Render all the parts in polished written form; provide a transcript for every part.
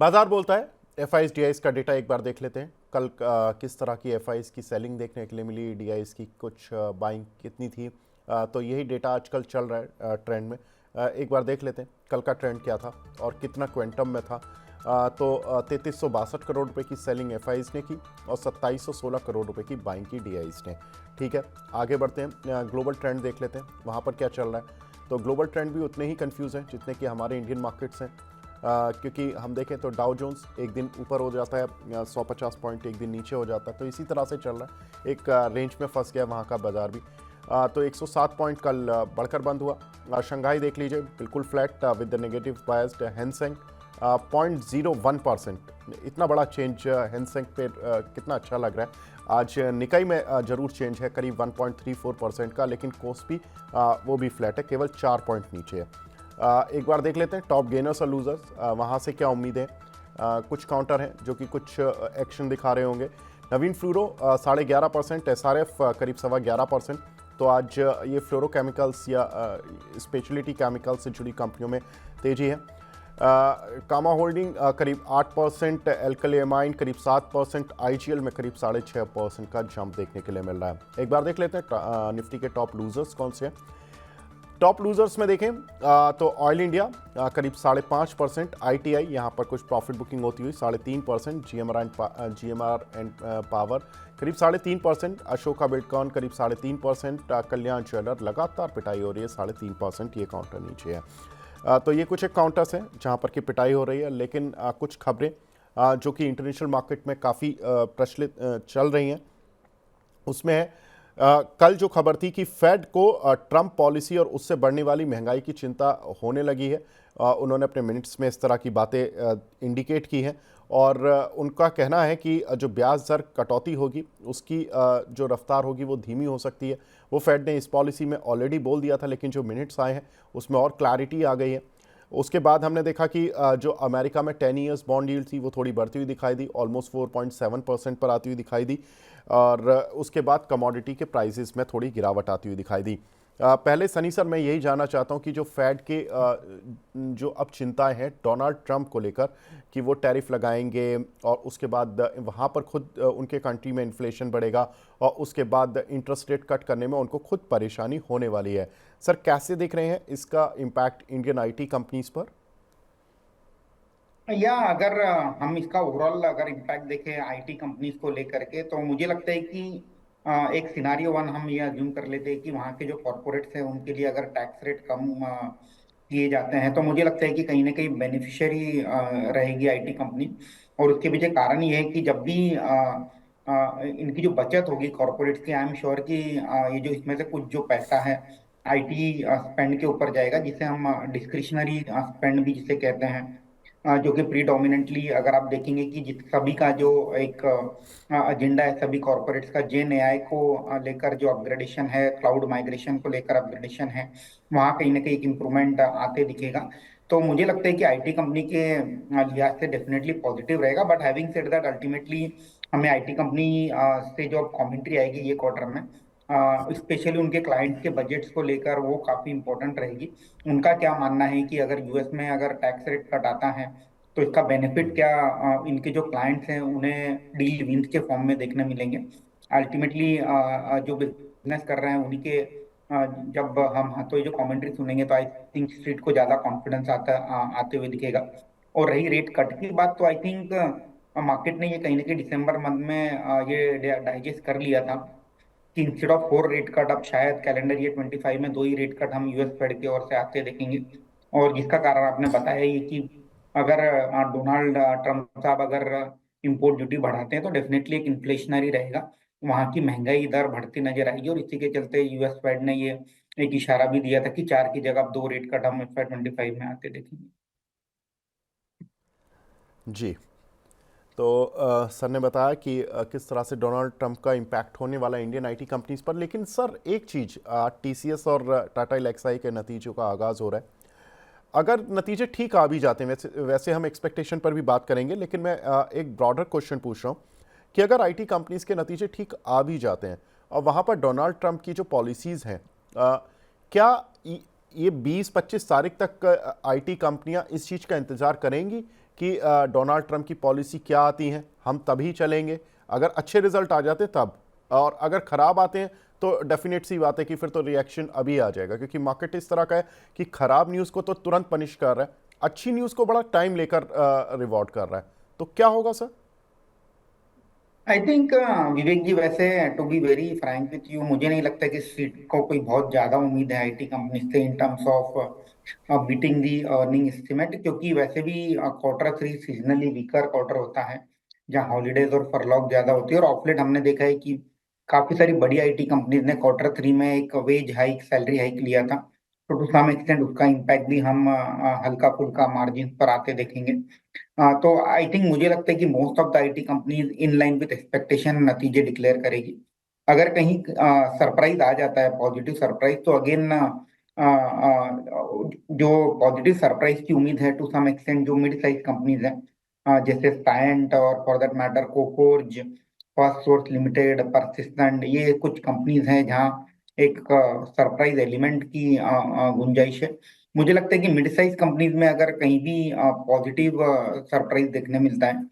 बाजार बोलता है। एफआईएस डीआईएस का डेटा एक बार देख लेते हैं। कल किस तरह की एफआईएस की सेलिंग देखने के लिए मिली, डीआईएस की कुछ बाइंग कितनी थी। तो यही डेटा आजकल चल रहा है ट्रेंड में। एक बार देख लेते हैं कल का ट्रेंड क्या था और कितना क्वेंटम में था। तो 3362 करोड़ रुपए की सेलिंग एफआईएस ने की और 2716 करोड़ रुपए की बाइंग की डीआईएस ने। ठीक है, आगे बढ़ते हैं। ग्लोबल ट्रेंड देख लेते हैं वहाँ पर क्या चल रहा है। तो ग्लोबल ट्रेंड भी उतने ही कंफ्यूज हैं जितने कि हमारे इंडियन मार्केट्स हैं। क्योंकि हम देखें तो डाउ जोन्स एक दिन ऊपर हो जाता है, 150 पॉइंट एक दिन नीचे हो जाता है। तो इसी तरह से चल रहा है, एक रेंज में फंस गया वहाँ का बाजार भी। तो 107 पॉइंट कल बढ़कर बंद हुआ। शंघाई देख लीजिए बिल्कुल flat with the negative biased. Hang Seng 0.01%, इतना बड़ा चेंज हैंसेंग पे कितना अच्छा लग रहा है। आज निकाई में जरूर चेंज है करीब 1.34% का, लेकिन कोस्पी वो भी फ्लैट है, केवल 4 पॉइंट नीचे है। एक बार देख लेते हैं टॉप गेनर्स और लूजर्स, वहाँ से क्या उम्मीदें। कुछ काउंटर हैं जो कि कुछ एक्शन दिखा रहे होंगे। नवीन फ्लोरो 11.5%, एसआरएफ करीब 11.25%। तो आज ये फ्लोरोकेमिकल्स या स्पेशलिटी केमिकल से जुड़ी कंपनियों में तेजी है। कामा होल्डिंग करीब 8%, एल्कली एमाइन करीब 7%, आईजीएल में करीब 6.5% का जंप देखने के लिए मिल रहा है। एक बार देख लेते हैं निफ्टी के टॉप लूजर्स कौन से हैं। टॉप लूजर्स में देखें तो ऑयल इंडिया करीब 5.5%, आईटीआई यहाँ पर कुछ प्रॉफिट बुकिंग होती हुई 3.5%, जीएमआर एंड पावर करीब 3.5%, अशोका बिल्डकॉन करीब 3.5%, कल्याण ज्वेलर लगातार पिटाई हो रही है 3.5%, ये काउंटर नीचे है। तो ये कुछ एक काउंटर्स हैं जहाँ पर की पिटाई हो रही है, लेकिन कुछ खबरें जो कि इंटरनेशनल मार्केट में काफ़ी प्रचलित चल रही हैं उसमें है। कल जो खबर थी कि फेड को ट्रंप पॉलिसी और उससे बढ़ने वाली महंगाई की चिंता होने लगी है। उन्होंने अपने मिनट्स में इस तरह की बातें इंडिकेट की हैं और उनका कहना है कि जो ब्याज दर कटौती होगी उसकी जो रफ्तार होगी वो धीमी हो सकती है। वो फेड ने इस पॉलिसी में ऑलरेडी बोल दिया था, लेकिन जो मिनट्स आए हैं उसमें और क्लैरिटी आ गई है। उसके बाद हमने देखा कि जो अमेरिका में 10 ईयर्स बॉन्ड यील्ड थी वो थोड़ी बढ़ती हुई दिखाई दी, ऑलमोस्ट 4.7% पर आती हुई दिखाई दी। और उसके बाद कमोडिटी के प्राइसेस में थोड़ी गिरावट आती हुई दिखाई दी। पहले सनी सर मैं यही जानना चाहता हूं कि जो फेड के जो अब चिंताएं हैं डोनाल्ड ट्रंप को लेकर कि वो टैरिफ लगाएंगे और उसके बाद वहां पर खुद उनके कंट्री में इन्फ्लेशन बढ़ेगा और उसके बाद इंटरेस्ट रेट कट करने में उनको खुद परेशानी होने वाली है। सर कैसे देख रहे हैं इसका इम्पैक्ट इंडियन आईटी कंपनीज पर। या अगर हम इसका ओवरऑल अगर इम्पैक्ट देखें आईटी कंपनीज को लेकर के, तो मुझे लगता है कि एक सिनारियो वन हम ये अज्यूम कर लेते हैं कि वहाँ के जो कॉरपोरेट्स हैं उनके लिए अगर टैक्स रेट कम किए जाते हैं, तो मुझे लगता है कि कहीं ना कहीं बेनिफिशियरी रहेगी आईटी कंपनी। और उसके पीछे कारण ये है कि जब भी इनकी जो बचत होगी कॉरपोरेट्स की, आई एम श्योर कि ये जो इसमें से कुछ जो पैसा है आईटी स्पेंड के ऊपर जाएगा, जिसे हम डिस्क्रिशनरी स्पेंड भी जिसे कहते हैं, जो कि प्रीडोमिनेंटली अगर आप देखेंगे कि जिस सभी का जो एक एजेंडा है, सभी कॉरपोरेट्स का जेन एआई को लेकर जो अपग्रेडेशन है, क्लाउड माइग्रेशन को लेकर अपग्रेडेशन है, वहाँ कहीं ना कहीं एक इम्प्रूवमेंट आते दिखेगा। तो मुझे लगता है कि आईटी कंपनी के लिहाज से डेफिनेटली पॉजिटिव रहेगा। But having said that, ultimately हमें आईटी कंपनी से जो कमेंट्री आएगी ये क्वार्टर में, स्पेशली उनके क्लाइंट्स के बजट्स को लेकर, वो काफी इंपॉर्टेंट रहेगी। उनका क्या मानना है कि अगर यूएस में अगर टैक्स रेट कट आता है तो इसका बेनिफिट क्या इनके जो क्लाइंट्स हैं उन्हें डील विंस के फॉर्म में देखने मिलेंगे। अल्टीमेटली जो बिजनेस कर रहे हैं उन्हीं के जब हम तो ये जो कमेंट्री सुनेंगे तो आई थिंक स्ट्रीट को ज्यादा कॉन्फिडेंस आते हुए दिखेगा। और रही रेट कट की बात, तो आई थिंक मार्केट ने ये कहीं ना कहीं दिसंबर मंथ में ये डाइजेस्ट कर लिया था कि इंस्टेड ऑफ 4 रेट कट अब शायद कैलेंडर ईयर 25 में 2 ही रेट कट हम यूएस फेड की ओर से आते देखेंगे। और जिसका कारण आपने बताया ही कि अगर डोनाल्ड ट्रंप साहब अगर इम्पोर्ट ड्यूटी बढ़ाते हैं तो डेफिनेटली एक इन्फ्लेशनरी रहेगा, वहां की महंगाई दर बढ़ती नजर आएगी। और इसी के चलते यूएस फेड ने ये एक इशारा भी दिया था कि 4 की जगह अब 2 रेट कट हम FY 25 में आते देखेंगे। जी, तो सर ने बताया कि किस तरह से डोनाल्ड ट्रंप का इम्पैक्ट होने वाला है इंडियन आईटी कंपनीज पर। लेकिन सर एक चीज़, टीसीएस और टाटा एलेक्साई के नतीजों का आगाज़ हो रहा है। अगर नतीजे ठीक आ भी जाते हैं, वैसे वैसे हम एक्सपेक्टेशन पर भी बात करेंगे, लेकिन मैं एक ब्रॉडर क्वेश्चन पूछ रहा हूँ कि अगर आईटी कंपनीज के नतीजे ठीक आ भी जाते हैं और वहाँ पर डोनाल्ड ट्रंप की जो पॉलिसीज़ हैं, क्या ये 20-25 तारीख तक आईटी कंपनियां इस चीज़ का इंतज़ार करेंगी कि डोनाल्ड ट्रंप की पॉलिसी क्या आती है, हम तभी चलेंगे अगर अच्छे रिजल्ट आ जाते तब, और अगर खराब आते हैं तो डेफिनेट सी बात है कि फिर तो रिएक्शन अभी आ जाएगा, क्योंकि मार्केट इस तरह का है कि खराब न्यूज़ को तो तुरंत पनिश कर रहा है, अच्छी न्यूज़ को बड़ा टाइम लेकर रिवॉर्ड कर रहा है। तो क्या होगा sir? I think Vivek ji, वैसे to be very frank with you, मुझे नहीं लगता कि सीट को कोई बहुत ज्यादा उम्मीद है आईटी कंपनी से इन terms of beating the earning estimate, क्योंकि वैसे भी Q3 सीजनली वीकर क्वार्टर होता है जहाँ हॉलीडेज और फरलॉग ज्यादा होती है। और ऑफलेट हमने देखा है कि काफी सारी बड़ी आईटी कंपनीज ने Q3 में एक वेज हाइक, सैलरी हाइक लिया था। तो टू सम एक्सटेंट उसका इम्पैक्ट भी हम हल्का फुल्का मार्जिन पर आते देखेंगे। तो आई थिंक मुझे लगता है कि most of the IT companies in line with expectation नतीजे डिक्लेयर करेगी। अगर कहीं सरप्राइज आ जाता है, पॉजिटिव सरप्राइज, तो अगेन जो पॉजिटिव सरप्राइज की उम्मीद है टू सम एक्सटेंट जो मिड साइज कंपनीज हैं, जैसे स्पायंट और for that matter Coforge, first source limited, persistent, ये कुछ कंपनीज हैं जहाँ एक सरप्राइज एलिमेंट की गुंजाइश है। मुझे लगता है कि मिड साइज कंपनीज में अगर कहीं भी पॉजिटिव सरप्राइज देखने मिलता है,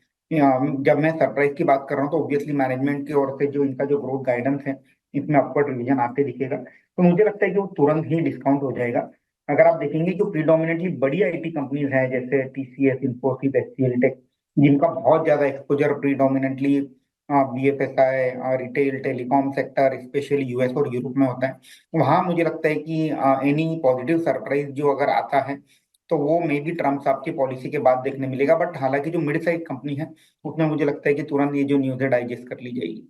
जब मैं सरप्राइज की बात कर रहा हूँ तो ऑब्वियसली मैनेजमेंट की ओर से जो इनका जो ग्रोथ गाइडेंस है, इसमें अपवर्ड रिवीजन आते दिखेगा, तो मुझे लगता है कि वो तुरंत ही डिस्काउंट हो जाएगा। अगर आप देखेंगे जो प्रीडोमिनेटली बड़ी आईटी कंपनीज हैं जैसे टीसीएस, इंफोसिस, एचसीएल टेक, जिनका बहुत ज्यादा exposure predominantly BFSI, retail, telecom sector, specially US और यूरोप में होता है, वहां मुझे लगता है कि एनी पॉजिटिव सरप्राइज जो अगर आता है तो वो मे बी ट्रम्प साहब की पॉलिसी के बाद देखने मिलेगा। बट हालांकि जो मिड साइज कंपनी है उसमें मुझे लगता है कि तुरंत ये जो न्यूज है डाइजेस्ट कर ली जाएगी।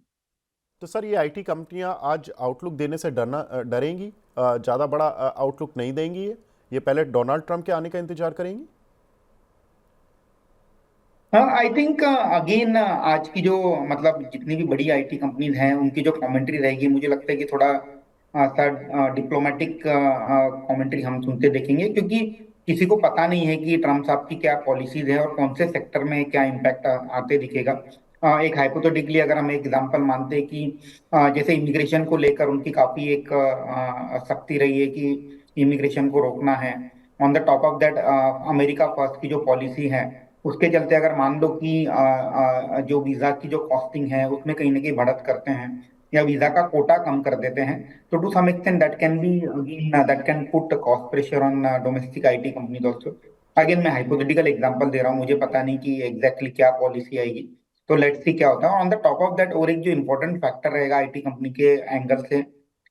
तो सर ये आईटी कंपनियां आज आउटलुक देने से डरेंगी, ज़्यादा बड़ा आउटलुक नहीं देंगी, ये पहले डोनाल्ड ट्रंप के आने का इंतजार करेंगी? आई थिंक अगेन आज की जो मतलब जितनी भी बड़ी आईटी कंपनीज हैं उनकी जो कमेंट्री रहेगी, मुझे लगता है कि थोड़ा सा डिप्लोमेटिक कमेंट्री हम सुनते देखेंगे, क्योंकि किसी को पता नहीं है कि ट्रम्प साहब की क्या पॉलिसीज है और कौन से सेक्टर में क्या इम्पैक्ट आते दिखेगा। एक हाइपोथेटिकली अगर हम एग्जांपल मानते हैं कि जैसे इमिग्रेशन को लेकर उनकी काफी एक सख्ती रही है कि इमिग्रेशन को रोकना है, on the top of that America first की जो पॉलिसी है उसके चलते अगर मान लो कि जो वीजा की जो कॉस्टिंग है उसमें कहीं ना कहीं बढ़त करते हैं या वीजा का कोटा कम कर देते हैं, तो to some extent that can be again that can put cost pressure on domestic IT companies also. Again मैं हाइपोथेटिकल एग्जांपल दे रहा हूँ, मुझे पता नहीं कि एग्जैक्टली क्या पॉलिसी आएगी, तो लेट्स सी क्या होता है। On the top of that और एक जो इंपॉर्टेंट फैक्टर रहेगा आईटी कंपनी के एंगल से,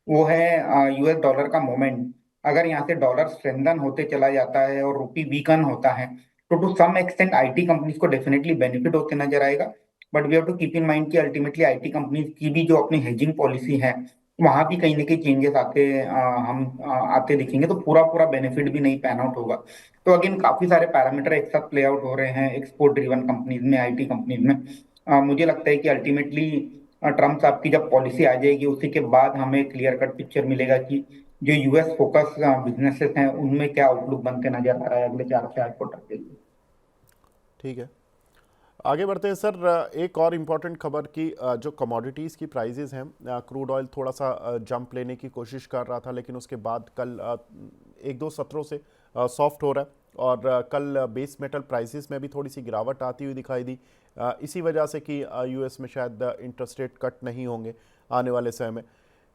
वो है यूएस डॉलर का मोमेंट। अगर यहाँ से डॉलर स्ट्रेंथन होते चला जाता है और रुपी वीकन होता है, तो to some extent IT companies को डेफिनेटली बेनिफिट होते नजर आएगा। But we have to keep in mind कि अल्टीमेटली आईटी कंपनीज की भी जो अपनी हेजिंग पॉलिसी है वहां भी कहीं ना कहीं चेंजेस आते आते दिखेंगे, तो पूरा पूरा बेनिफिट भी नहीं पैन आउट होगा। तो अगेन काफी सारे पैरामीटर एक साथ प्ले आउट हो रहे हैं एक्सपोर्ट ड्रिवन कंपनीज में, आईटी कंपनीज में। मुझे लगता है कि अल्टीमेटली ट्रम्प साहब की जब पॉलिसी आ जाएगी उसी के बाद हमें क्लियर कट पिक्चर मिलेगा कि जो यूएस फोकस बिजनेसेस हैं उनमें क्या आउटलुक बनते नजर आ रहा है अगले 4 से 8 क्वार्टर के लिए। ठीक है, आगे बढ़ते हैं सर। एक और इम्पॉर्टेंट खबर की जो कमोडिटीज़ की प्राइजेज़ हैं, क्रूड ऑयल थोड़ा सा जंप लेने की कोशिश कर रहा था, लेकिन उसके बाद कल एक दो सत्रों से सॉफ्ट हो रहा है, और कल बेस मेटल प्राइसेस में भी थोड़ी सी गिरावट आती हुई दिखाई दी, इसी वजह से कि यूएस में शायद इंटरेस्ट रेट कट नहीं होंगे आने वाले समय में।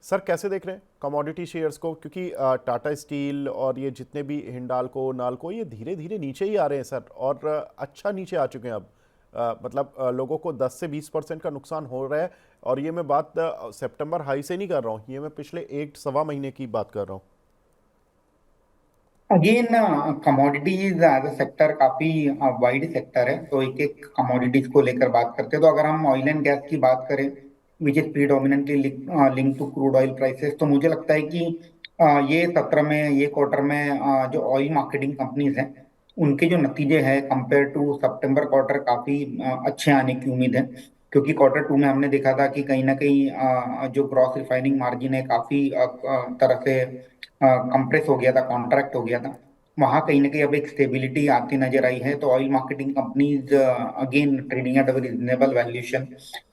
सर कैसे देख रहे हैं कमोडिटी शेयर्स को, क्योंकि टाटा स्टील और ये जितने भी हिंडाल्को, नाल्को, ये धीरे धीरे नीचे ही आ रहे हैं सर, और अच्छा नीचे आ चुके हैं अब। मतलब लोगों को 10 से 20% का नुकसान हो रहा है, और ये मैं बात सितंबर हाई से नहीं कर रहा हूँ, ये मैं पिछले एक सवा महीने की बात कर रहा हूँ। Again commodities as a sector काफी वाइड सेक्टर है, तो एक एक कमोडिटीज को लेकर बात करते हैं। तो अगर हम ऑयल एंड गैस की बात करें which is predominantly link to crude oil prices, तो मुझे लगता है कि ये सत्र में, ये क्वार्टर में जो ऑयल मार्केटिंग कंपनीज हैं उनके जो नतीजे हैं कंपेयर टू सितंबर क्वार्टर काफी अच्छे आने की उम्मीद है। क्योंकि Q2 में हमने देखा था कि कहीं ना कहीं जो ग्रॉस रिफाइनिंग मार्जिन है काफी तरह से कंप्रेस हो गया था, कॉन्ट्रैक्ट हो गया था। वहां कहीं ना कहीं अब एक स्टेबिलिटी आती नजर आई है, तो oil marketing companies again trading at a reasonable valuation,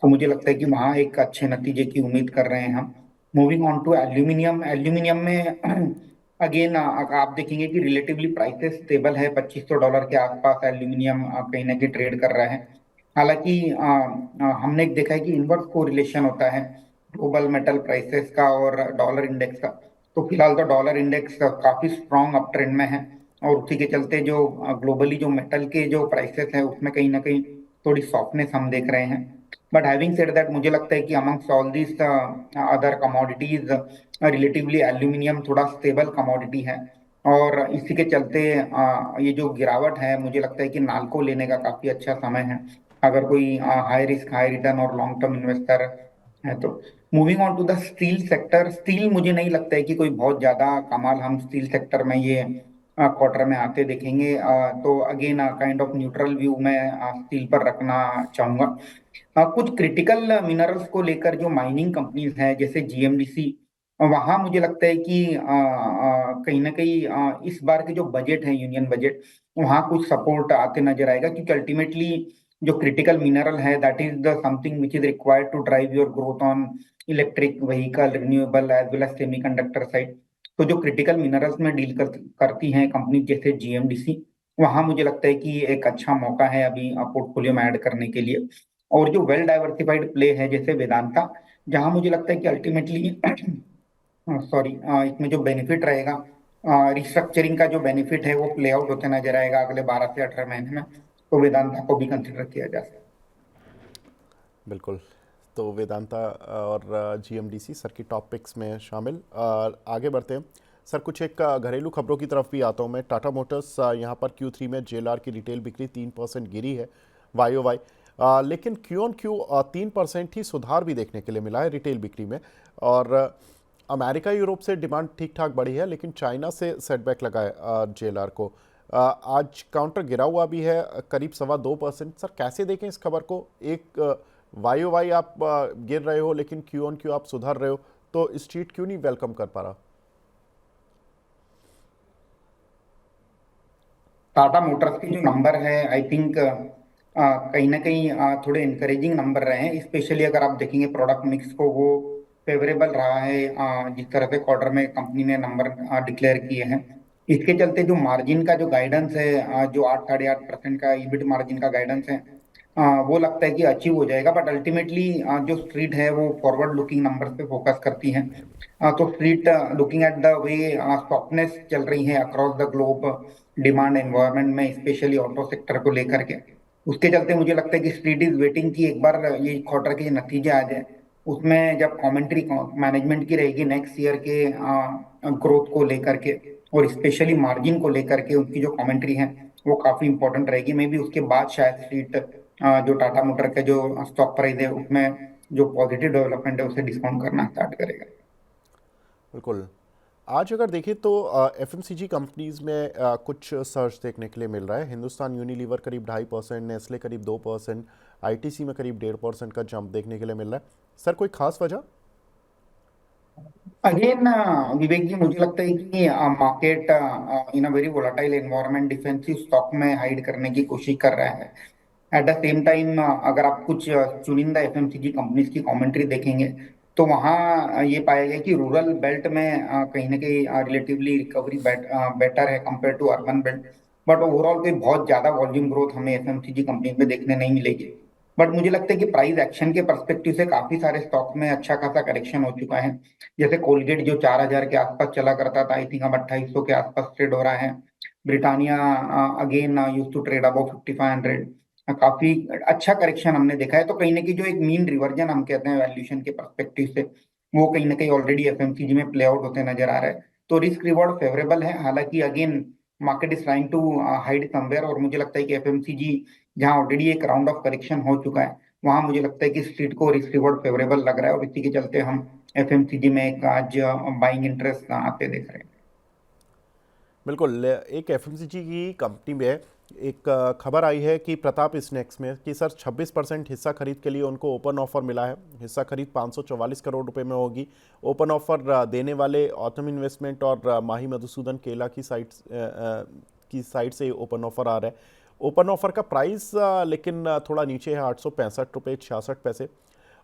तो मुझे लगता है कि वहां एक अच्छे नतीजे की उम्मीद कर रहे हैं हम। Moving on to aluminium, aluminium में अगेन आप देखेंगे कि रिलेटिवली प्राइसेस स्टेबल है, $2500 के आसपास एल्यूमिनियम कहीं ना कहीं ट्रेड कर रहा है। हालांकि हमने देखा है कि इनवर्स कोरिलेशन होता है ग्लोबल मेटल प्राइसेस का और डॉलर इंडेक्स का। तो फिलहाल तो डॉलर इंडेक्स काफी स्ट्रॉन्ग अप ट्रेंड में है, और उसी के चलते जो ग्लोबली जो मेटल के जो प्राइसेस है उसमें कहीं ना कहीं थोड़ी सॉफ्टनेस हम देख रहे हैं। बट हैविंग सेड दैट, मुझे लगता है कि amongst all this other commodities relatively aluminium थोड़ा स्टेबल कमोडिटी है। और इसी के चलते ये जो गिरावट है, मुझे लगता है कि नाल्को लेने का काफी अच्छा समय है अगर कोई हाई रिस्क हाई रिटर्न और लॉन्ग टर्म इन्वेस्टर है तो। Moving on to the steel sector, steel मुझे नहीं लगता है कि कोई बहुत ज्यादा कमाल हम स्टील सेक्टर में ये क्वार्टर में आते देखेंगे। तो again kind of neutral view में स्टील पर रखना चाहूंगा। कुछ क्रिटिकल मिनरल्स को लेकर जो माइनिंग कंपनीज हैं जैसे जीएमडीसी, वहां मुझे लगता है कि कहीं ना कहीं इस बार के जो बजट है यूनियन बजट, वहां कुछ सपोर्ट आते नजर आएगा, क्योंकि अल्टीमेटली जो क्रिटिकल मिनरल है that is the something which is required to drive your growth on electric vehicle, renewable as well as semiconductor side. तो जो क्रिटिकल मिनरल्स में डील करती हैं कंपनी जैसे जीएमडीसी, वहां मुझे लगता है कि एक अच्छा मौका है अभी पोर्टफोलियो में ऐड करने के लिए। और जो वेल डाइवर्सिफाइड प्ले है जैसे वेदांता, जहां मुझे लगता है कि अल्टीमेटली सॉरी इसमें जो बेनिफिट रहेगा, रिस्ट्रक्चरिंग का जो बेनिफिट है वो प्ले आउट होते नजर आएगा अगले 12 से 18 महीने में। तो वेदांता को भी कंसिडर किया जा सकता है। बिल्कुल। तो वेदांता और जीएमडीसी सर की टॉप पिक्स में शामिल। आगे बढ़ते हैं सर, कुछ एक घरेलू खबरों की तरफ भी आता हूं मैं। टाटा मोटर्स यहाँ पर Q3 में जेएलआर की रिटेल बिक्री 3% गिरी है YOY, लेकिन क्यू ऑन क्यू 3% ही सुधार भी देखने के लिए मिला है रिटेल बिक्री में। और अमेरिका यूरोप से डिमांड ठीक ठाक बढ़ी है, लेकिन चाइना से सेटबैक लगा है जेएलआर को। आज काउंटर गिरा हुआ भी है करीब 2.25%। सर कैसे देखें इस खबर को? एक YOY आप गिर रहे हो लेकिन क्यू ऑन क्यू आप सुधर रहे हो, तो स्ट्रीट क्यों नहीं वेलकम कर पा रहा? टाटा मोटर्स के जो नंबर है आई थिंक कहीं ना कहीं थोड़े इनकरेजिंग नंबर रहे हैं, स्पेशली अगर आप देखेंगे प्रोडक्ट मिक्स को, वो फेवरेबल रहा है जिस तरह से क्वार्टर में कंपनी ने नंबर डिक्लेयर किए हैं। इसके चलते जो मार्जिन का जो गाइडेंस है, जो 8-8.5% का ईबिट मार्जिन का गाइडेंस है, वो लगता है कि अचीव हो जाएगा। बट अल्टीमेटली जो स्ट्रीट है वो फॉरवर्ड लुकिंग नंबर्स पे फोकस करती है। तो street looking at the way softness चल रही है across the globe demand environment में, स्पेशली ऑटो सेक्टर को लेकर के। उसके चलते मुझे लगता है कि स्ट्रीट इज वेटिंग कि एक बार ये क्वार्टर के नतीजे आ जाए, उसमें जब कमेंट्री मैनेजमेंट की रहेगी नेक्स्ट ईयर के ग्रोथ को लेकर के और स्पेशली मार्जिन को लेकर के, उनकी जो कमेंट्री है वो काफी इंपॉर्टेंट रहेगी। मे बी उसके बाद शायद स्ट्रीट जो टाटा मोटर का जो स्टॉक प्राइस है उसमें जो पॉजिटिव डेवलपमेंट है उसे डिस्काउंट करना स्टार्ट करेगा। बिल्कुल। आज अगर देखें तो FMCG कंपनीज में कुछ सर्च देखने के लिए मिल रहा है। हिंदुस्तान यूनिलीवर करीब 2.5%, नेस्ले करीब 2%, ITC में करीब 1.5% का जंप देखने के लिए मिल रहा है। सर कोई खास वजह? अगेन विवेक जी, मुझे लगता है कि market in a very volatile environment defensive stock में हाइड करने की कोशिश कर रहा है। एट द सेम टाइम अगर आप कुछ चुनिंदा एफएमसीजी कंपनीज की कमेंट्री देखेंगे, तो वहाँ ये पाया गया कि रूरल बेल्ट में कहीं ना कहीं रिलेटिवली रिकवरी बेटर है compare to urban belt. But overall कोई बहुत ज्यादा वॉल्यूम ग्रोथ हमें एफएमसीजी कंपनी में देखने नहीं मिलेगी। बट मुझे लगता है कि प्राइस एक्शन के परस्पेक्टिव से काफी सारे स्टॉक में अच्छा खासा करेक्शन हो चुका है। जैसे कोलगेट जो 4,000 के आसपास चला करता था, आई थिंक अब 2,800 के आसपास ट्रेड हो रहा है। Britannia again use to trade about 5,500। काफी अच्छा करेक्शन हमने देखा है। तो कहीं ना कहीं जो एक मीन रिवर्जन हम कहते हैं वैल्यूएशन के पर्सपेक्टिव से, वो कहीं ना कहीं ऑलरेडी एफएमसीजी में प्ले आउट होते नजर आ रहा है। तो रिस्क रिवॉर्ड फेवरेबल है। हालांकि again market is trying to hide somewhere, और मुझे लगता है कि एफएमसीजी जहां ऑलरेडी एक राउंड ऑफ करेक्शन हो चुका है, वहां मुझे लगता है कि स्ट्रीट को रिस्क रिवॉर्ड फेवरेबल लग रहा है, और इसी के चलते हम एफएमसीजी में एक आज बाइंग इंटरेस्ट आते देख रहे हैं। बिल्कुल। एक FMCG की कंपनी में एक खबर आई है कि प्रताप स्नैक्स में कि सर 26% हिस्सा खरीद के लिए उनको ओपन ऑफर मिला है। हिस्सा खरीद 544 करोड़ रुपए में होगी। ओपन ऑफर देने वाले ऑटम इन्वेस्टमेंट और माही मधुसूदन केला की साइड से ओपन ऑफर आ रहा है। ओपन ऑफर का प्राइस लेकिन थोड़ा नीचे है, 865 रुपये 66 पैसे।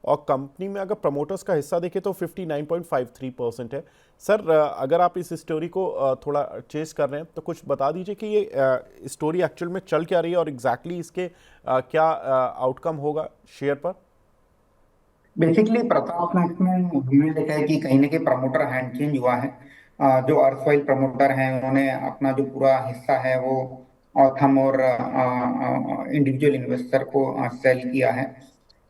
और कंपनी में अगर प्रमोटर्स का हिस्सा देखें तो 59.53% है। सर अगर आप इस स्टोरी को थोड़ा चेस कर रहे हैं तो कुछ बता दीजिए कि ये स्टोरी एक्चुअल में चल क्या रही है और एग्जैक्टली इसके क्या आउटकम होगा शेयर पर। बेसिकली प्रताप नेक्स्ट में हमने देखा है कि कहीं ना कहीं प्रमोटर हैंड चेंज हुआ है। जो अर्सवाइल प्रमोटर हैं उन्होंने अपना जो पूरा हिस्सा है वो ऑथम और इंडिविजुअल इन्वेस्टर को सेल किया है।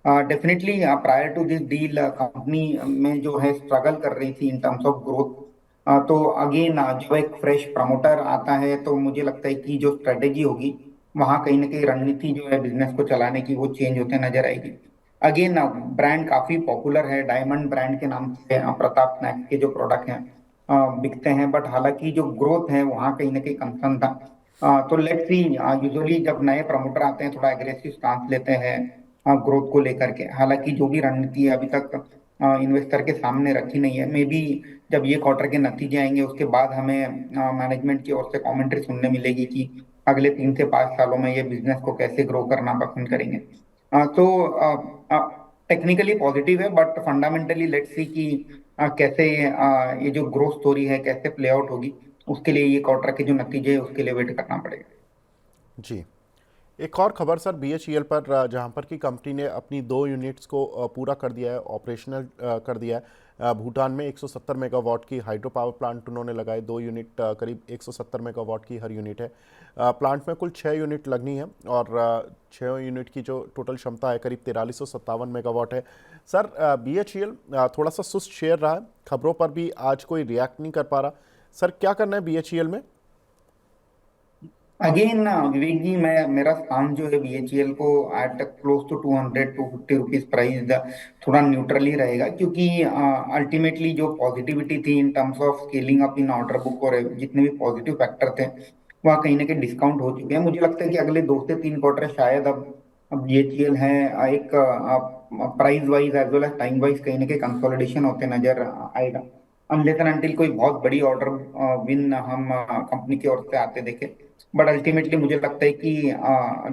Definitely prior to this deal company में जो है स्ट्रगल कर रही थी इन टर्म्स ऑफ ग्रोथ। तो अगेन जब एक फ्रेश प्रमोटर आता है तो मुझे लगता है कि जो स्ट्रेटेजी होगी वहाँ कहीं ना कहीं रणनीति जो है बिजनेस को चलाने की वो चेंज होते नजर आएगी। अगेन ब्रांड काफी पॉपुलर है, डायमंड ब्रांड के नाम से प्रताप स्नैक्स के जो प्रोडक्ट हैं बिकते हैं, बट हालांकि जो ग्रोथ है वहाँ कहीं ना कहीं कंसर्न था। तो लेट्स सी, यूजुअली जब नए प्रमोटर आते हैं थोड़ा एग्रेसिव स्टांस लेते हैं ग्रोथ को लेकर के। हालांकि जो भी रणनीति है अभी तक इन्वेस्टर के सामने रखी नहीं है। मे बी जब ये क्वार्टर के नतीजे आएंगे उसके बाद हमें मैनेजमेंट की ओर से कमेंट्री सुनने मिलेगी कि अगले 3 से 5 सालों में ये बिजनेस को कैसे ग्रो करना पसंद करेंगे। तो टेक्निकली पॉजिटिव है, बट फंडामेंटली लेट्स सी कि कैसे ये जो ग्रोथ स्टोरी है कैसे प्ले आउट होगी। उसके लिए ये क्वार्टर के जो नतीजे है उसके लिए वेट करना पड़ेगा। जी, एक और खबर सर बीएचईएल पर, जहां पर कि कंपनी ने अपनी 2 यूनिट्स को पूरा कर दिया है, ऑपरेशनल कर दिया है। भूटान में 170 मेगावाट की हाइड्रो पावर प्लांट उन्होंने लगाए, 2 यूनिट, करीब 170 मेगावाट की हर यूनिट है। प्लांट में कुल 6 यूनिट लगनी है और 6 यूनिट की जो टोटल क्षमता है करीब 4357 मेगावाट है। सर बीएचईएल थोड़ा सा सुस्त शेयर रहा है, खबरों पर भी आज कोई रिएक्ट नहीं कर पा रहा। सर क्या करना है बीएचईएल में? अगेन विवेक जी, मैं मेरा स्थान जो है बीएचईएल को at close to 200 to 250 rupees price थोड़ा न्यूट्रल ही रहेगा, क्योंकि अल्टीमेटली जो पॉजिटिविटी थी in terms of scaling up in order book और जितने भी पॉजिटिव फैक्टर थे वह कहीं ना कहीं डिस्काउंट हो चुके हैं। मुझे लगता है कि अगले 2 से 3 क्वार्टर शायद अब बीएचईएल है एक price wise as well as time wise कहीं ना कहीं कंसोलिडेशन होते नजर आएगा, अनलेस एंड अनटिल कोई बहुत बड़ी ऑर्डर विन हम कंपनी की ओर से आते देखे। बट अल्टीमेटली मुझे लगता है कि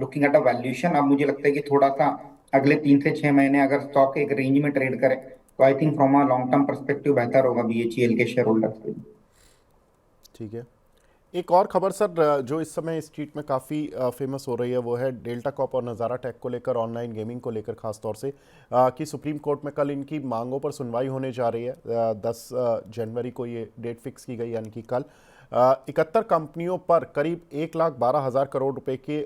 लुकिंग एट अ वैल्यूएशन, अब मुझे लगता है कि थोड़ा सा अगले 3 से 6 महीने अगर स्टॉक एक रेंज में ट्रेड करे तो I think from a long term perspective बेहतर होगा बीएचईएल के शेयर होल्डर्स के लिए। ठीक है। एक और खबर सर जो इस समय स्ट्रीट में काफ़ी फेमस हो रही है वो है डेल्टा कॉप और नज़ारा टेक को लेकर, ऑनलाइन गेमिंग को लेकर खास तौर से, कि सुप्रीम कोर्ट में कल इनकी मांगों पर सुनवाई होने जा रही है। 10 जनवरी को ये डेट फिक्स की गई, यानी कि कल। 71 कंपनियों पर करीब 1,12,000 करोड़ रुपए के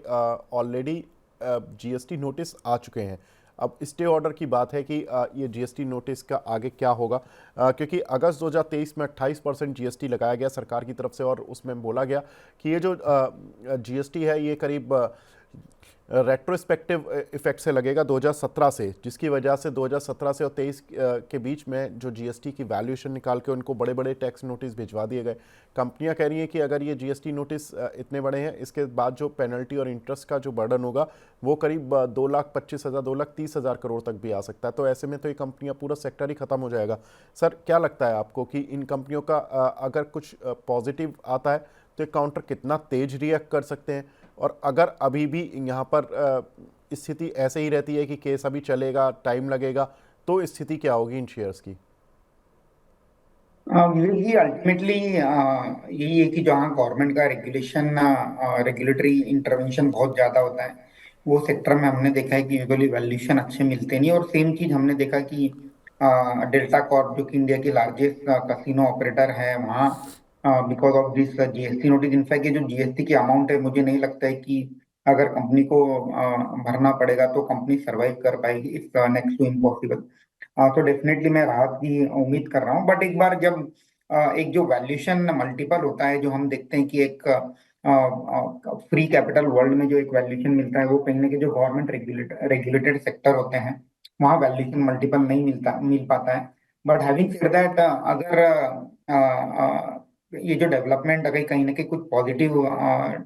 ऑलरेडी जीएसटी नोटिस आ चुके हैं। अब स्टे ऑर्डर की बात है कि ये जीएसटी नोटिस का आगे क्या होगा, क्योंकि अगस्त 2023 में 28% जीएसटी लगाया गया सरकार की तरफ से और उसमें बोला गया कि ये जो जीएसटी है ये करीब रेट्रोस्पेक्टिव इफेक्ट से लगेगा 2017 से, जिसकी वजह से 2017 से और 23 के बीच में जो जीएसटी की वैल्यूएशन निकाल के उनको बड़े बड़े टैक्स नोटिस भिजवा दिए गए। कंपनियां कह रही हैं कि अगर ये जीएसटी नोटिस इतने बड़े हैं, इसके बाद जो पेनल्टी और इंटरेस्ट का जो बर्डन होगा वो करीब 2,25,000 2,30,000 करोड़ तक भी आ सकता है। तो ऐसे में तो ये कंपनियां, पूरा सेक्टर ही खत्म हो जाएगा। सर क्या लगता है आपको कि इन कंपनियों का अगर कुछ पॉजिटिव आता है तो ये काउंटर कितना तेज रिएक्ट कर सकते हैं, और अगर अभी भी यहाँ पर स्थिति ऐसे ही रहती है कि केस अभी चलेगा, टाइम लगेगा, तो स्थिति क्या होगी इन शेयर्स की? विवेक जी, अल्टीमेटली यही है कि जहाँ गवर्नमेंट का रेगुलेटरी इंटरवेंशन बहुत ज्यादा होता है वो सेक्टर में हमने देखा है कि यूजुअली वैल्यूएशन अच्छे मिलते नहीं। और सेम चीज हमने देखा कि डेल्टा कॉर्प जो कि इंडिया की लार्जेस्ट कसिनो ऑपरेटर है वहाँ because of this GST notice, in fact ये जो जीएसटी की अमाउंट है मुझे नहीं लगता है कि अगर कंपनी को भरना पड़ेगा तो कंपनी सरवाइव कर पाएगी, इट्स नेक्स्ट टू इम्पॉसिबल। तो डेफिनेटली मैं राहत की उम्मीद कर रहा हूँ। बट एक बार जब एक जो वैल्यूएशन मल्टीपल होता है जो हम देखते हैं कि एक फ्री कैपिटल वर्ल्ड में जो एक वैल्यूएशन मिलता है वो कहीं ना कहीं जो गवर्नमेंट रेगुलेटेड सेक्टर होते हैं वहाँ वैल्यूएशन मल्टीपल नहीं मिल पाता है। बट हैविंग सेड दैट, अगर ये जो डेवलपमेंट अगर कहीं ना कहीं कुछ पॉजिटिव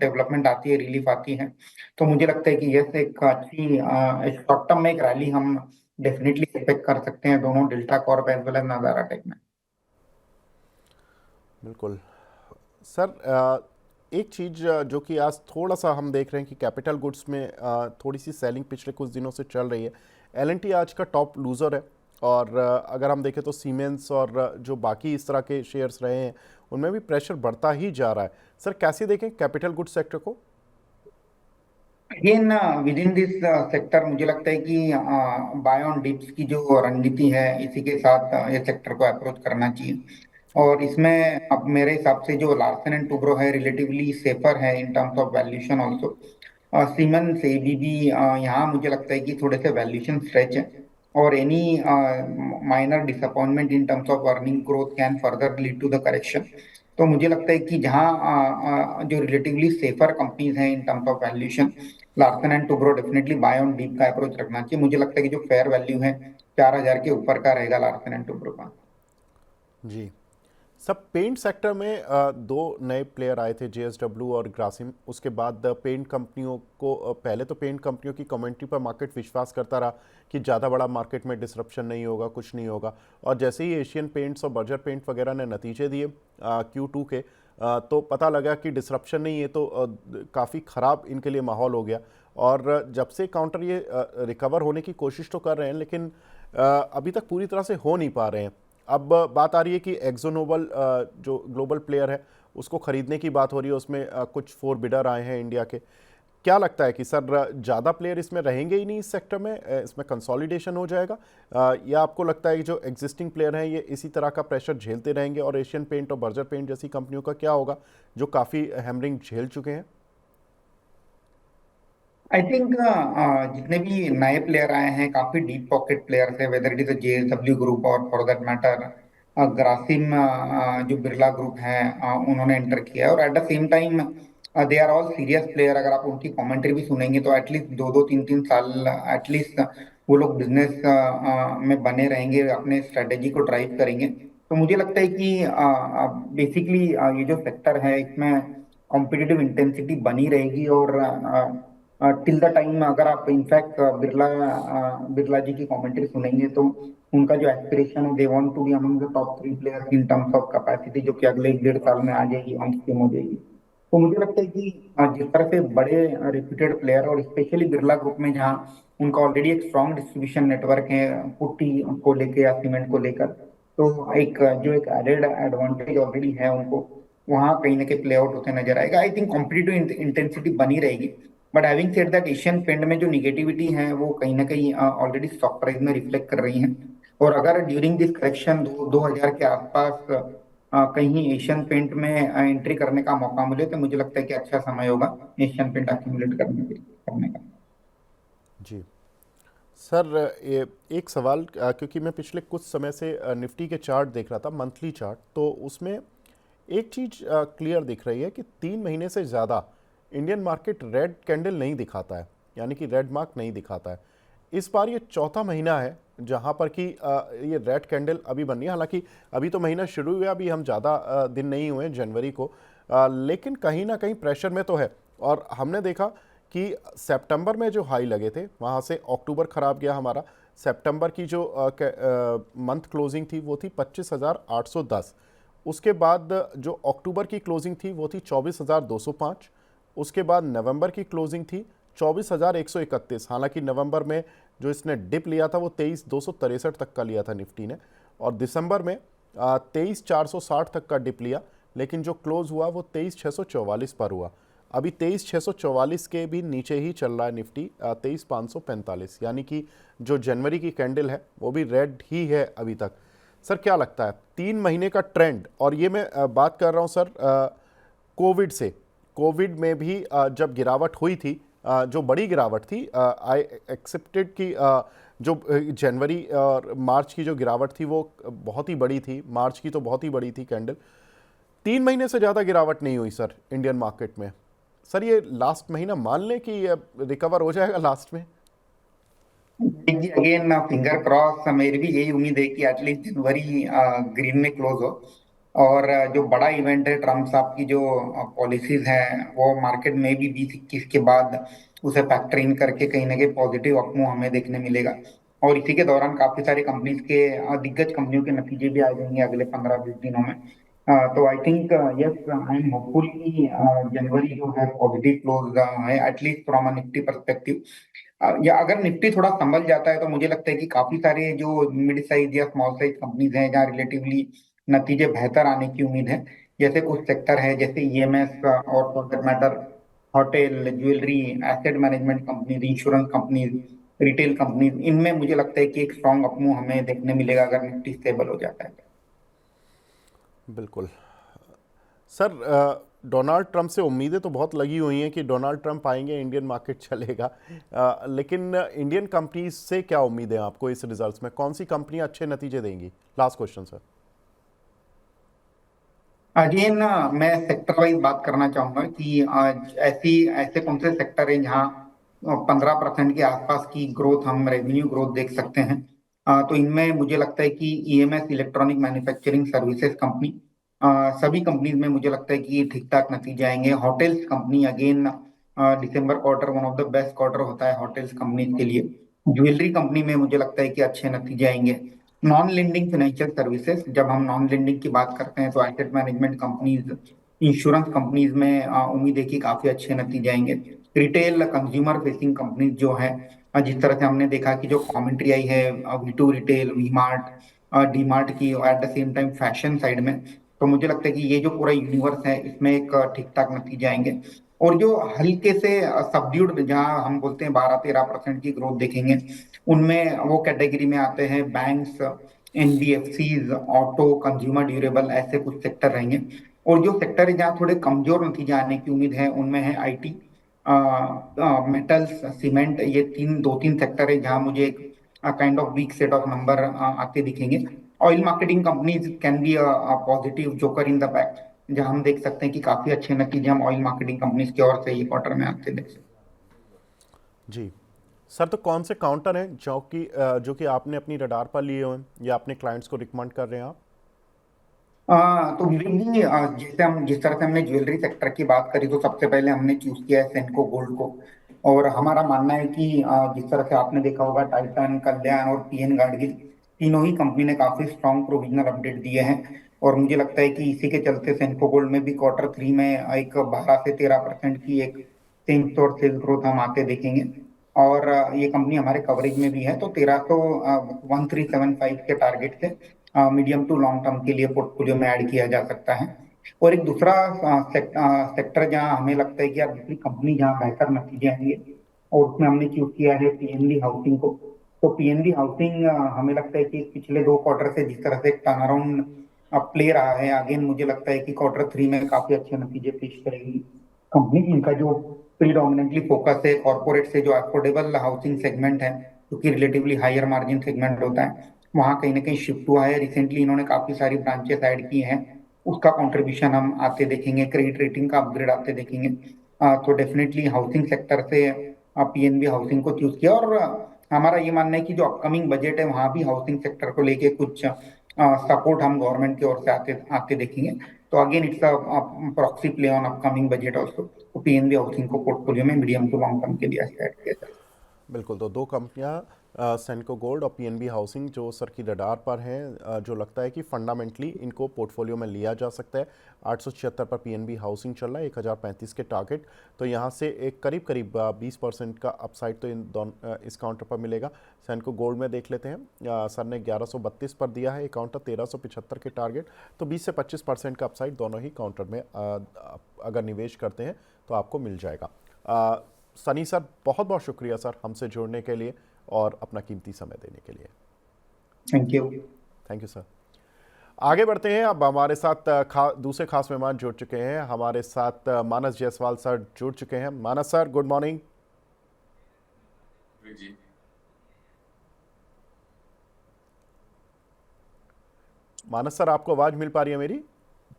डेवलपमेंट आती है, रिलीफ आती है, तो मुझे लगता है कि यस एक अच्छी शॉर्ट टर्म में एक रैली हम डेफिनेटली एक्सपेक्ट कर सकते हैं दोनों Delta Corp as well as Nazara tech में। बिल्कुल। सर एक चीज़ जो कि आज थोड़ा सा हम देख रहे हैं कि कैपिटल गुड्स में थोड़ी सी सेलिंग पिछले कुछ दिनों से चल रही है। एल आज का टॉप लूज़र है। और अगर हम देखें तो सीमेंस और जो बाकी इस तरह के शेयर्स रहे हैं उनमें भी प्रेशर बढ़ता ही जा रहा है। सर कैसे देखें कैपिटल गुड्स सेक्टर को? Again with in this sector मुझे लगता है कि बाय ऑन डिप्स की जो रणनीति है इसी के साथ ये सेक्टर को अप्रोच करना चाहिए। और इसमें अब मेरे हिसाब से जो लार्सन एंड टुब्रो है रिलेटिवली सेफर है इन terms of valuation also. Siemens ABB यहाँ मुझे लगता है कि थोड़े से वैल्यूएशन स्ट्रेच है, और any minor disappointment in terms of earning growth can further lead to the correction. तो मुझे लगता है कि जहाँ जो रिलेटिवली सेफर कंपनीज हैं in terms of valuation, Larsen and Toubro definitely buy on dip का अप्रोच रखना चाहिए। मुझे लगता है कि जो फेयर वैल्यू है 4,000 के ऊपर का रहेगा लार्सन एंड टुब्रो का। जी। सब पेंट सेक्टर में दो नए प्लेयर आए थे, जेएसडब्ल्यू और ग्रासिम। उसके बाद पेंट कंपनियों को पहले तो पेंट कंपनियों की कमेंट्री पर मार्केट विश्वास करता रहा कि ज़्यादा बड़ा मार्केट में डिसरप्शन नहीं होगा, कुछ नहीं होगा। और जैसे ही एशियन पेंट्स और बर्जर पेंट वगैरह ने नतीजे दिए Q2 के, तो पता लगा कि डिसरप्शन नहीं है, तो काफ़ी ख़राब इनके लिए माहौल हो गया। और जब से काउंटर ये रिकवर होने की कोशिश तो कर रहे हैं, लेकिन अभी तक पूरी तरह से हो नहीं पा रहे हैं। अब बात आ रही है कि एक्जोनोबल जो ग्लोबल प्लेयर है उसको खरीदने की बात हो रही है, उसमें कुछ 4 बिडर आए हैं इंडिया के। क्या लगता है कि सर ज़्यादा प्लेयर इसमें रहेंगे ही नहीं इस सेक्टर में, इसमें कंसोलिडेशन हो जाएगा, या आपको लगता है कि जो एग्जिस्टिंग प्लेयर हैं ये इसी तरह का प्रेशर झेलते रहेंगे और एशियन पेंट और बर्जर पेंट जैसी कंपनियों का क्या होगा जो काफ़ी हैमरिंग झेल चुके हैं? आई थिंक जितने भी नए प्लेयर आए हैं काफी डीप पॉकेट प्लेयर्स है, whether it is JSW group और फॉर दैट मैटर ग्रासिम जो बिरला ग्रुप है उन्होंने एंटर किया है। और at the same time they are all serious player. अगर आप उनकी कमेंट्री भी सुनेंगे तो एटलीस्ट 2-2 3-3 साल एटलीस्ट वो लोग बिजनेस में बने रहेंगे, अपने स्ट्रेटेजी को ड्राइव करेंगे। तो मुझे लगता है कि बेसिकली ये जो सेक्टर है इसमें कॉम्पिटिटिव इंटेंसिटी बनी रहेगी। और टिल द टाइम अगर आप इनफैक्ट बिरला जी की कमेंट्री सुनेंगे तो उनका जो एस्पिरेशन है, they want to be among the top 3 players in terms of capacity, जो कि अगले 1-1.5 साल में आ जाएगी, ऑन स्ट्रीम हो जाएगी। तो मुझे लगता है कि जिस तरह से बड़े रिप्यूटेड प्लेयर और स्पेशली बिरला ग्रुप में जहाँ उनका ऑलरेडी एक स्ट्रॉन्ग डिस्ट्रीब्यूशन नेटवर्क है पुट्टी को लेकर या सीमेंट को लेकर, तो एक एडेड एडवांटेज ऑलरेडी है उनको, वहां कहीं ना कहीं प्ले आउट होते नजर आएगा। आई थिंक कॉम्पिटिटिव इंटेंसिटी बनी रहेगी। But having said that Asian paint में जो निगेटिविटी है वो कहीं ना कहीं ऑलरेडी स्टॉक प्राइस में रिफ्लेक्ट कर रही है। और अगर ड्यूरिंग दिस करेक्शन 2000 के आसपास कहीं एशियन पेंट में एंट्री करने का मौका मिले तो मुझे लगता है कि अच्छा समय होगा एशियन पेंट एक्यूमुलेट करने का। जी सर, ये एक सवाल, क्योंकि मैं पिछले कुछ समय से निफ्टी के चार्ट देख रहा था, मंथली चार्ट, तो उसमें एक चीज़ क्लियर दिख रही है कि 3 महीने से ज़्यादा इंडियन मार्केट रेड कैंडल नहीं दिखाता है, यानी कि रेड मार्क नहीं दिखाता है। इस बार ये चौथा महीना है जहां पर कि ये रेड कैंडल अभी बन रही है। हालांकि अभी तो महीना शुरू हुआ, अभी हम ज़्यादा दिन नहीं हुए जनवरी को, लेकिन कहीं ना कहीं प्रेशर में तो है। और हमने देखा कि सितंबर में जो हाई लगे थे वहाँ से अक्टूबर ख़राब गया हमारा। सितंबर की जो मंथ क्लोजिंग थी वो थी 25,810। उसके बाद जो अक्टूबर की क्लोजिंग थी वो थी 24,205। उसके बाद नवंबर की क्लोजिंग थी 24,131। हालांकि नवंबर में जो इसने डिप लिया था वो 23,263 तक का लिया था निफ्टी ने, और दिसंबर में 23,460 तक का डिप लिया, लेकिन जो क्लोज हुआ वो 23,644 पर हुआ। अभी 23,644 के भी नीचे ही चल रहा है निफ्टी, 23,545, यानी कि जो जनवरी की कैंडल है वो भी रेड ही है अभी तक। सर क्या लगता है 3 महीने का ट्रेंड, और ये मैं बात कर रहा हूँ सर कोविड से, कोविड में भी जब गिरावट हुई थी, जो बड़ी गिरावट थी, आई एक्सेप्टेड कि जो जनवरी और मार्च की जो गिरावट थी वो बहुत ही बड़ी थी, मार्च की तो बहुत ही बड़ी थी कैंडल। 3 महीने से ज़्यादा गिरावट नहीं हुई सर इंडियन मार्केट में। सर ये लास्ट महीना मान लें कि रिकवर हो जाएगा लास्ट में? जी अगेन फिंगर क्रॉस, मेरी भी यही उम्मीद है कि एटलीस्ट जनवरी ग्रीन में क्लोज हो। और जो बड़ा इवेंट है ट्रम्प साहब की जो पॉलिसीज हैं वो मार्केट में भी 20-21 के बाद उसे फैक्टर इन करके कहीं ना कहीं पॉजिटिव अपमूव हमें देखने मिलेगा। और इसी के दौरान काफी सारी कंपनीज के दिग्गज कंपनियों के नतीजे भी आ जाएंगे अगले 15-20 दिनों में। तो I think yes I am hopeful कि जनवरी जो है पॉजिटिव क्लोज है at least from a Nifty perspective. या अगर निफ्टी थोड़ा संभल जाता है तो मुझे लगता है कि काफी सारे जो मिड साइज या स्मॉल साइज कंपनीज हैं जहाँ रिलेटिवली नतीजे बेहतर आने की उम्मीद है, जैसे कुछ सेक्टर है जैसे ईएमएस और for that matter hotel, jewellery, asset management companies, insurance companies, retail companies, इनमें मुझे लगता है कि एक स्ट्रॉन्ग अपमूव हमें देखने मिलेगा अगर निफ्टी स्टेबल हो जाता है। बिल्कुल सर। डोनाल्ड ट्रंप से उम्मीदें तो बहुत लगी हुई हैं कि डोनाल्ड ट्रंप आएंगे इंडियन मार्केट चलेगा, लेकिन इंडियन कंपनीज से क्या उम्मीद है आपको इस रिजल्ट्स में? कौन सी कंपनियां अच्छे नतीजे देंगी? Last question sir. अगेन मैं सेक्टर वाइज बात करना चाहूंगा कि ऐसी ऐसे कौन से सेक्टर हैं जहाँ 15% के आसपास की ग्रोथ, हम रेवेन्यू ग्रोथ देख सकते हैं। तो इनमें मुझे लगता है कि EMS, electronic manufacturing services company, सभी कंपनीज में मुझे लगता है कि ठीक ठाक नतीजे आएंगे। Hotels company, again December quarter one of the best quarter होता है होटल्स कंपनीज के लिए। ज्वेलरी कंपनी में मुझे लगता है कि अच्छे नतीजे आएंगे। नॉन लेंडिंग फाइनेंशियल सर्विसेज, जब हम नॉन लेंडिंग की बात करते हैं तो asset management companies, insurance companies में उम्मीद है कि काफी अच्छे नतीजे आएंगे। रिटेल कंज्यूमर फेसिंग कंपनीज जो है, जिस तरह से हमने देखा कि जो कमेंट्री आई है V two retail, V mart, D mart की, और at the same time fashion side में, तो मुझे लगता है कि ये जो पूरा यूनिवर्स है इसमें एक ठीक ठाक नतीजे आएंगे। और जो हल्के से सबड्यूड, जहां हम बोलते हैं 12-13% की ग्रोथ देखेंगे, उनमें वो कैटेगरी में आते हैं banks, NBFCs, auto, consumer durable, ऐसे कुछ सेक्टर रहेंगे। और जो सेक्टर है जहाँ थोड़े कमजोर नतीजे आने की उम्मीद है उनमें है आईटी, मेटल्स, सीमेंट, ये दो तीन सेक्टर है जहाँ मुझे एक kind of weak set of number आते दिखेंगे। Oil marketing companies can be positive joker in the back, जहाँ हम देख सकते हैं कि काफी अच्छे नतीजे हम ऑयल मार्केटिंग कंपनीज की ओर से ये क्वार्टर में आते देख सकते हैं। जी सर, तो कौन से काउंटर हैं जो कि आपने अपनी रडार पर लिए हुए हैं या अपने क्लाइंट्स को रिकमेंड कर रहे हैं आप? तो विवेक जी, जैसे हम जिस तरह से हमने ज्वेलरी सेक्टर की बात करी, तो सबसे पहले हमने चूज किया है सेंको गोल्ड को। और हमारा मानना है कि जिस तरह से आपने देखा होगा, टाइटन, कल्याण और पीएन गाडगिल, तीनों ही कंपनी ने काफी स्ट्रॉन्ग प्रोविजनल अपडेट दिए हैं। और मुझे लगता है कि इसी के चलते सेंको गोल्ड में भी Q3 में एक 12 से 13% की एक सेम स्टोर सेल्स ग्रोथ हम आते देखेंगे। और ये कंपनी हमारे कवरेज में भी है, तो 1375 के टारगेट से मीडियम टू लॉन्ग टर्म के लिए पोर्टफोलियो में ऐड किया जा सकता है। और एक दूसरा सेक्टर जहां हमें लगता है कि यार दूसरी कंपनी जहां बेहतर नतीजे आएंगे, और उसमें हमने चूज किया है पीएनबी हाउसिंग को। तो पीएनबी हाउसिंग हमें लगता है कि पिछले 2 क्वार्टर से जिस तरह से एक टर्न अराउंड प्ले रहा है, अगेन मुझे लगता है कि Q3 में काफी अच्छे नतीजे पेश करेगी कंपनी। इनका जो प्रीडोमिनेंटली फोकस है कॉर्पोरेट से जो अफोर्डेबल हाउसिंग सेगमेंट है, क्योंकि रिलेटिवली हायर मार्जिन सेगमेंट होता है, वहां कहीं ना कहीं शिफ्ट हुआ है। रिसेंटली इन्होंने काफी सारी ब्रांचेस ऐड की हैं, उसका कंट्रीब्यूशन हम आते देखेंगे। क्रेडिट रेटिंग का अपग्रेड आते देखेंगे। तो डेफिनेटली हाउसिंग सेक्टर से पीएनबी हाउसिंग को चूज किया। और हमारा ये मानना है कि जो अपकमिंग बजट है वहां भी हाउसिंग सेक्टर को लेके कुछ सपोर्ट हम गवर्नमेंट की ओर से आते आते देखेंगे। तो again it's proxy play on upcoming budget also. तो पीएनबी हाउसिंग को पोर्टफोलियो में मीडियम टू लॉन्ग टर्म के लिए ऐड किया जाए। बिल्कुल, तो दो कंपनियां सेंको गोल्ड और पीएनबी हाउसिंग जो सर की रडार पर हैं, जो लगता है कि फंडामेंटली इनको पोर्टफोलियो में लिया जा सकता है। 876 पर पीएनबी हाउसिंग चल रहा है, 1035 के टारगेट, तो यहाँ से एक करीब करीब 20% का अपसाइड तो इस काउंटर पर मिलेगा। सेंको गोल्ड में देख लेते हैं, सर ने 1132 पर दिया है, एक काउंटर 1375 के टारगेट, तो 20 से 25% का अपसाइड दोनों ही काउंटर में अगर निवेश करते हैं तो आपको मिल जाएगा। सनी सर, बहुत बहुत शुक्रिया सर हमसे जुड़ने के लिए और अपना कीमती समय देने के लिए। Thank you. Thank you sir. आगे बढ़ते हैं, अब हमारे साथ दूसरे खास मेहमान जुड़ चुके हैं। हमारे साथ मानस जायसवाल सर जुड़ चुके हैं। मानस सर, गुड मॉर्निंग। जी मानस सर, आपको आवाज मिल पा रही है मेरी?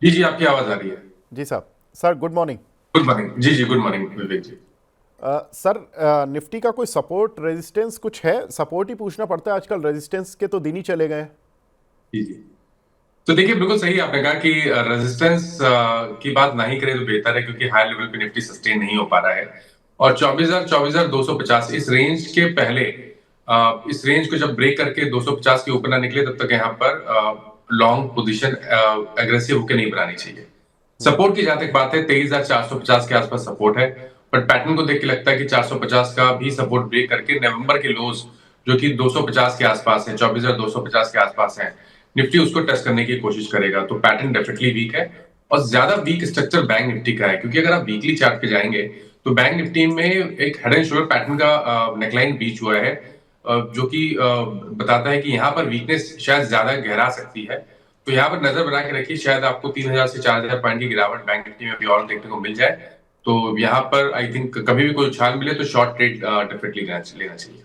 जी जी, आपकी आवाज आ रही है। जी साहब। Sir good morning. Good morning. जी जी, good morning Vivek ji. Sir, Nifty का कोई सपोर्ट रेजिस्टेंस कुछ है? सपोर्ट ही पूछना पड़ता है आजकल, रेजिस्टेंस के तो दिन ही चले गए। जी जी, तो देखिए बिल्कुल सही आपने कहा कि रेजिस्टेंस की बात नहीं करें तो बेहतर है, क्योंकि हाई लेवल पे निफ्टी सस्टेन नहीं हो पा रहा है। और 24,250 इस रेंज के पहले, इस रेंज को जब ब्रेक करके 250 के ऊपर ना निकले तब तक यहाँ पर लॉन्ग पोजीशन एग्रेसिव होकर नहीं बनानी चाहिए। सपोर्ट की जहां तक बात है, 23,450 के आसपास सपोर्ट है। बट पैटर्न को देख के लगता है कि 450 का भी सपोर्ट ब्रेक करके नवंबर के लोज जो कि 250 के आसपास है, 24,250 के आसपास है, निफ्टी उसको टेस्ट करने की कोशिश करेगा। तो पैटर्न डेफिनेटली वीक है और ज्यादा वीक स्ट्रक्चर बैंक निफ्टी का है, क्योंकि अगर आप वीकली चार्ट पे जाएंगे तो बैंक निफ्टी में एक हेड एंड शोल्डर पैटर्न का नेकलाइन बीच हुआ है, जो कि बताता है कि यहाँ पर वीकनेस शायद ज्यादा गहरा सकती है। तो यहाँ पर नजर बना के रखिए, शायद आपको 3,000 से 4,000 पॉइंट की गिरावट बैंक निफ्टी में भी और देखने को मिल जाए। तो यहाँ पर आई थिंक कभी भी कोई उछाल मिले तो शॉर्ट ट्रेड डेफिनेटली लेना चाहिए।